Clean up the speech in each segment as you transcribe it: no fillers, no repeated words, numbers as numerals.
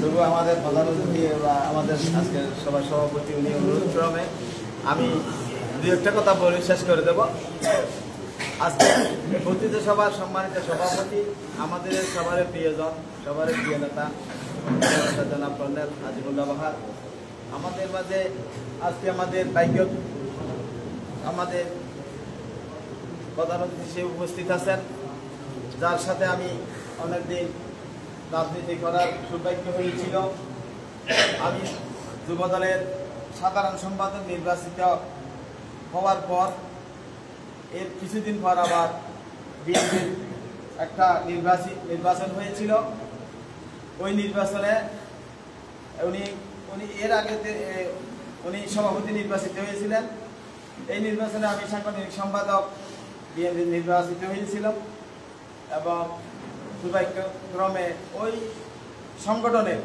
তবু আমাদের প্রধান অতিথি বা আমাদের আজকের সভার সভাপতি উনি অনুরোধ ক্রমে আমি দু একটা কথা বলে শেষ করে দেব। আজকে অতিথি সভার সম্মানিত সভাপতি আমাদের সবার প্রিয়জন, সবার প্রিয় নেতা জনাব কর্নেল আজিমুল্লাহ বাহার আমাদের মাঝে আজকে আমাদের ভাগ্য আমাদের প্রধান অতিথি হিসেবে উপস্থিত আছেন, যার সাথে আমি অনেকদিন রাজনীতি করার সৌভাগ্য হয়েছিল। আমি যুবদলের সাধারণ সম্পাদক নির্বাচিত হওয়ার পর এর কিছুদিন পর আবার বিএনপির একটা নির্বাচন হয়েছিল। ওই নির্বাচনে উনি এর আগে উনি সভাপতি নির্বাচিত হয়েছিলেন। এই নির্বাচনে আমি সাংগঠনিক সম্পাদক বিএনপি নির্বাচিত হয়েছিলাম এবং দুর্ভাগ্যক্রমে ওই সংগঠনের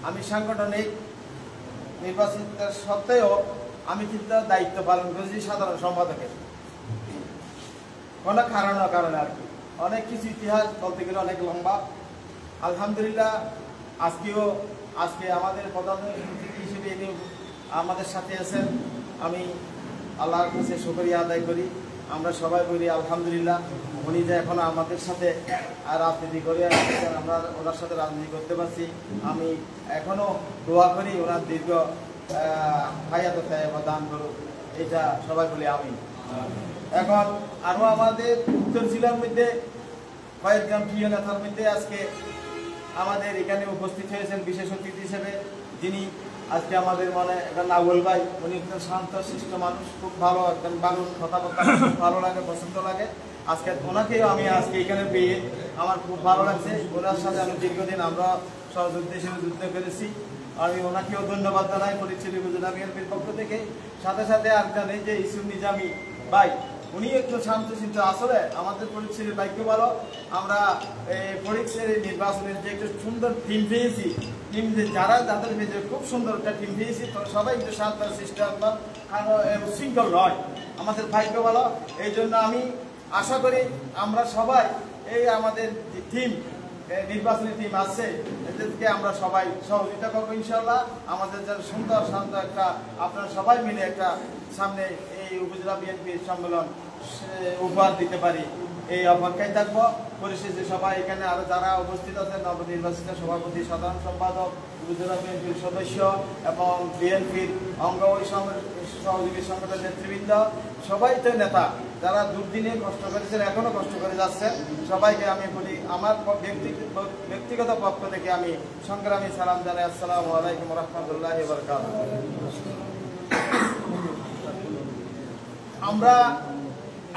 আমি সাংগঠনিক নির্বাচিত সত্ত্বেও আমি কিন্তু দায়িত্ব পালন করেছি সাধারণ সম্পাদকের কোনো কারণে আর কি। অনেক কিছু ইতিহাস বলতে গেলে অনেক লম্বা। আলহামদুলিল্লাহ আজকে আমাদের প্রধান অতিথি হিসেবে ইনি আমাদের সাথে আছেন। আমি আল্লাহর কাছে শুকরিয়া আদায় করি। আমরা সবাই বলি আলহামদুলিল্লাহ, উনি যে এখন আমাদের সাথে রাজনীতি করে আমরা ওনার সাথে রাজনীতি করতে পারছি। আমি এখনো দোয়া করি ওনার দীর্ঘ হায়াত দান করুক, এটা সবাই বলি আমি। এখন আরও আমাদের উত্তর জেলার মধ্যে কয়েকজন প্রিয় নেতার মধ্যে আজকে আমাদের এখানে উপস্থিত হয়েছেন বিশেষ অতিথি হিসেবে, যিনি আজকে আমাদের মানে একটা নাওয়াল ভাই। উনি একজন শান্ত শিষ্ট মানুষ, খুব ভালো একজন মানুষ, কথাবার্তা খুব ভালো লাগে, পছন্দ লাগে। আজকে ওনাকেও আমি আজকে এখানে পেয়ে আমার খুব ভালো লাগছে। ওনার সাথে আমি দীর্ঘদিন আমরা সহযোগিতা হিসেবে যুদ্ধ করেছি। আমি ওনাকেও ধন্যবাদ জানাই পরিচ্ছন্ন উপজেলা বিএনপির পক্ষ থেকে। সাথে সাথে আর জানি যে ইসুর নিজামী ভাই, উনি একটু শান্তশিষ্ট। আসলে আমাদের পরিচ্ছন্নের ভাগ্য ভালো, আমরা পরিচ্ছন্নের নির্বাচনের যে একটু সুন্দর টিম পেয়েছি, টিম যাদের মেয়েছে খুব সুন্দর একটা টিম পেয়েছি। তো সবাই একটু শান্ত শিষ্ট উশৃঙ্খল নয়, আমাদের ভাগ্য ভালো। এই জন্য আমি আশা করি আমরা সবাই এই আমাদের যে টিম নির্বাচনী টিম আছে এদেরকে আমরা সবাই সহযোগিতা করবো ইনশাল্লাহ। আমাদের যেন সুন্দর শান্ত একটা আপনারা সবাই মিলে একটা সামনে এই উপজেলা বিএনপির সম্মেলন উপহার দিতে পারি, এই অপেক্ষায় থাকবো। পরিশেষে সবাই এখানে আরো যারা উপস্থিত আছেন, নবনির্বাচিত সভাপতি, সাধারণ সম্পাদক, উপজেলা বিএনপির সদস্য এবং বিএনপির অঙ্গ সহযোগী সংগঠনের নেতৃবৃন্দ, সবাই তো নেতা যারা দুর্দিনে কষ্ট করেছেন, এখনো কষ্ট করে যাচ্ছেন, সবাইকে আমি বলি আমার ব্যক্তিগত পক্ষ থেকে আমি সংগ্রামী সালাম জানাই। আসসালামু আলাইকুম রহমতুল্লাহ বারাকাতুহু। আমরা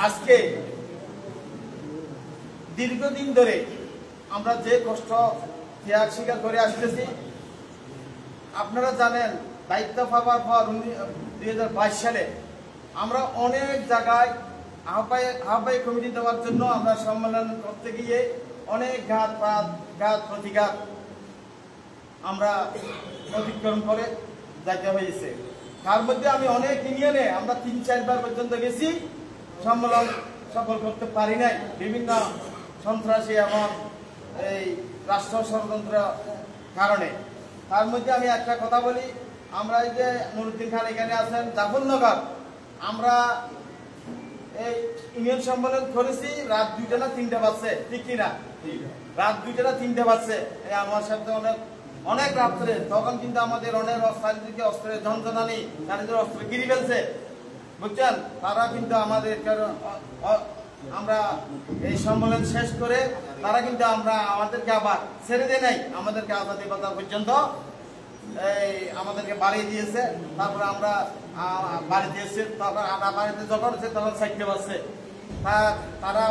আজকে দীর্ঘদিন ধরে আমরা যে কষ্ট ত্যাগ স্বীকার করে আসতেছি, আপনারা জানেন দায়িত্ব পাওয়ার পর 2022 সালে আমরা অনেক জায়গায় আহ্বায়ক কমিটি দেওয়ার জন্য আমরা সম্মেলন করতে গিয়ে অনেক ঘাত প্রতিঘাত আমরা অতিক্রম করে যাইতে হয়েছে। তার মধ্যে আমি অনেক ইউনিয়নে আমরা 3-4 বার পর্যন্ত গেছি, সম্মেলন সফল করতে পারি নাই বিভিন্ন সন্ত্রাসী এবং এই রাষ্ট্র ষড়যন্ত্র কারণে। তার মধ্যে আমি একটা কথা বলি, আমরা এই যে নুরুদ্দিন খান এখানে আছেন, জাফরনগর, আমরা এই ইউনিয়ন সম্মেলন করেছি রাত 2টা না 3টা বাজছে, ঠিক কিনা? রাত 2টা না 3টা বাজছে। আমার সাথে অনেক রাত্রে, তখন কিন্তু আমাদের অনেক চারিদিকে অস্ত্রের ঝনঝনানি, চারিদিকে অস্ত্র গিরি ফেলছে, বুঝছেন? তারা কিন্তু আমাদের আমরা এই সম্মেলন শেষ করে তারা কিন্তু আমাদেরকে আবার ছেড়ে দেয় নাই, আমাদেরকে আজাদি কথা পর্যন্ত আমাদেরকে বাড়িয়ে দিয়েছে। তারপরে আমরা বাড়িতে এসে বাড়িতে যখন হচ্ছে তখন 4টে বাজছে। তারা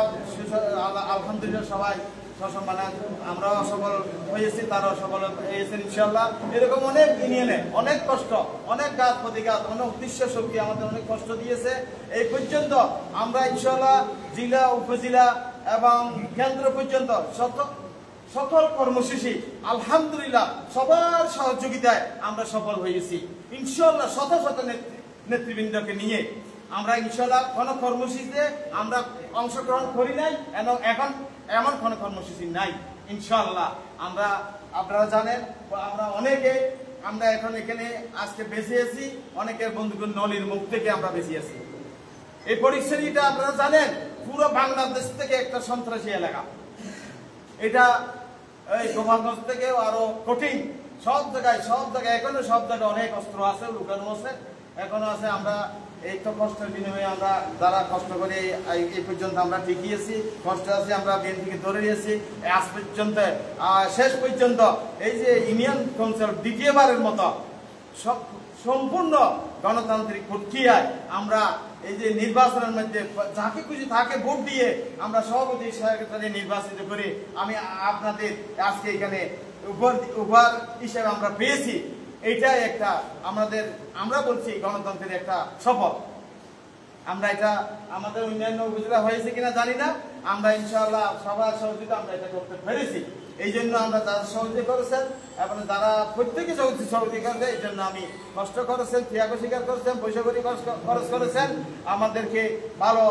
আলহামদুলিল্লাহ সবাই সসম্মানে আমরাও সফল হয়েছি, তারাও সফল হয়েছেন ইনশাল্লাহ। এরকম অনেক ইউনিয়নে অনেক কষ্ট, অনেক ঘাত প্রতিঘাত, অনেক উদ্দেশ্য শক্তি আমাদের অনেক কষ্ট দিয়েছে। এই পর্যন্ত আমরা ইনশাল্লাহ জেলা, উপজেলা এবং কেন্দ্র পর্যন্ত সকল কর্মসূচি আলহামদুলিল্লাহ সবার সহযোগিতায় আমরা সফল হয়েছি ইনশাল্লাহ। শত শত নেতৃবৃন্দকে নিয়ে আমরা ইনশাল্লাহ কোনো কর্মসূচিতে আমরা অংশগ্রহণ করি নাই, এবং এখন এমন কোনো কর্মসূচি নাই। ইনশাআল্লাহ আমরা, আপনারা জানেন আমরা অনেকে আমরা এখন এখানে আজকে বেঁচে আছি, অনেকের বন্ধুকে নলির মুখ থেকে আমরা বেঁচে আছি। এই পরিস্থিতিটা আপনারা জানেন পুরো বাংলাদেশ থেকে একটা সন্ত্রাসী এলাকা, এটা এই গোপালগঞ্জ থেকে আরো কঠিন। সব জায়গায় এখনো সব জায়গায় অনেক অস্ত্র আছে, লুকানো আছে, এখনো আছে। আমরা এই তো কষ্টের বিনিময়ে আমরা যারা কষ্ট করে এই পর্যন্ত আমরা টিকিয়েছি, কষ্ট আছে, আমরা বিএনপিকে ধরে নিয়েছি আজ পর্যন্ত, শেষ পর্যন্ত এই যে ইউনিয়ন কাউন্সিল দ্বিতীয়বারের মতো সব সম্পূর্ণ গণতান্ত্রিক প্রক্রিয়ায় আমরা এই যে নির্বাচনের মধ্যে যাকে খুশি তাকে ভোট দিয়ে আমরা সভাপতি সেক্রেটারি নির্বাচিত করে আমি আপনাদের আজকে এখানে উপহার হিসেবে আমরা পেয়েছি। এইটাই একটা আমাদের, আমরা বলছি গণতন্ত্রের একটা সফল। আমরা এটা আমাদের অন্যান্য উপজেলা হয়েছে কিনা জানি না, আমরা ইনশাআল্লাহ সবার সহযোগিতা আমরা এটা করতে পেরেছি। এই জন্য আমরা যারা সহযোগিতা করেছেন এবং যারা প্রত্যেকে সহযোগিতা করেছে, এই জন্য আমি কষ্ট করেছেন, ত্যাগ স্বীকার করেছেন, পয়সা করি খরচ করেছেন, আমাদেরকে ভালো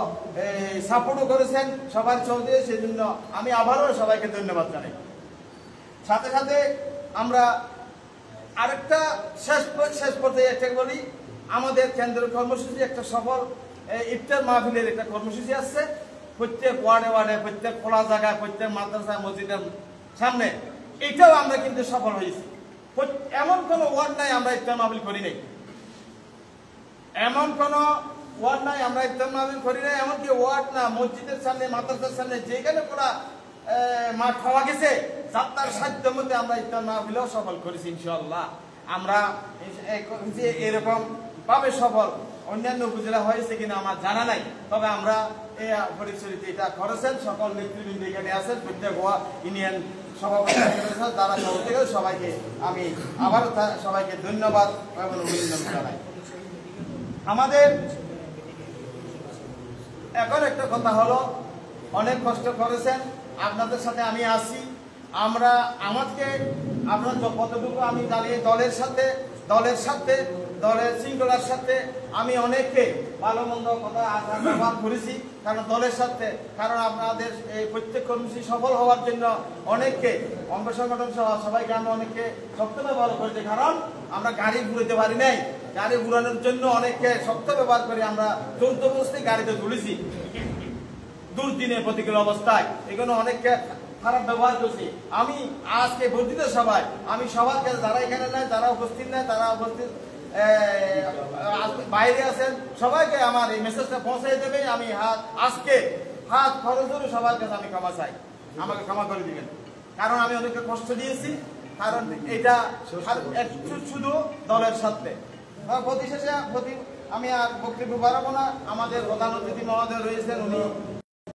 সাপোর্টও করেছেন, সবার সহযোগিতা, সেই জন্য আমি আবারও সবাইকে ধন্যবাদ জানাই। সাথে সাথে আমরা আরেকটা শেষ পর্যায়ে একটা বলি, আমাদের কেন্দ্রের কর্মসূচি একটা সফল ইফতার মাহফিলের একটা কর্মসূচি আসছে প্রত্যেক ওয়ার্ডে, প্রত্যেক খোলা জায়গায়, প্রত্যেক মাদ্রাসা মসজিদের সামনে। এটাও আমরা কিন্তু সফল হয়েছি। এমন কোন ওয়ার্ড নাই আমরা ইফতার মাহফিল করি নাই, এমন কোন ওয়ার্ড নাই আমরা ইফতার মাহফিল করি নাই। এমনকি ওয়ার্ড না, মসজিদের সামনে, মাদ্রাসার সামনে, যেখানে পুরা মাঠ পাওয়া গেছে, যাত্রার সাধ্য মধ্যে আমরা ইফতার মাহফিলও সফল করেছি ইনশাআল্লাহ। আমরা এরকম ভাবে সফল অন্যান্য উপজেলা হয়েছে কিনা আমার জানা নাই, তবে আমরা এই পরিচয়তে এটা করেছেন। সকল নেতৃবৃন্দ এখানে আছেন, প্রত্যেক ইউনিয়ন সভাপতি যারা সভাপতি, সবাইকে আমি আবারও সবাইকে ধন্যবাদ এবং অভিনন্দন জানাই। আমাদের এখন একটা কথা হলো, অনেক কষ্ট করেছেন, আপনাদের সাথে আমি আছি। আমরা আমাকে আপনার কতটুকু আমি জানিয়ে দলের শৃঙ্খলার সাথে আমি অনেককে ভালো মন্দ কথা ব্যবহার করেছি, কারণ দলের সাথে, কারণ আপনাদের এই প্রত্যেক কর্মসূচি সফল হওয়ার জন্য অনেককে অঙ্গ সংগঠন সহ সবাইকে আমরা অনেককে শক্ত ব্যবহার করেছি। কারণ আমরা গাড়ি ঘুরাতে পারি নাই, গাড়ি ঘুরানোর জন্য অনেককে শক্ত ব্যবহার করে আমরা 14 বস্তি গাড়িতে তুলেছি দুর্দিনে প্রতিকূল অবস্থায়, এগুলো অনেককে খারাপ ব্যবহার করছি। আমি আজকে বর্ধিত সভায় আমি সবার কাছে, যারা এখানে নাই, যারা উপস্থিত নাই, তারা উপস্থিত বাইরে আছেন, সবাইকে আমার এই মেসেজটা পৌঁছাই দেবে। আমি আজকে হাত খরচ ধরে সবার কাছে আমি ক্ষমা চাই, আমাকে ক্ষমা করে দিবেন। কারণ আমি অনেককে কষ্ট দিয়েছি, কারণ এটা শুধু দলের সাথে। প্রতি শেষে আমি আর বক্তব্য বাড়াবো না। আমাদের প্রধান অতিথি মহোদয় রয়েছেন, উনি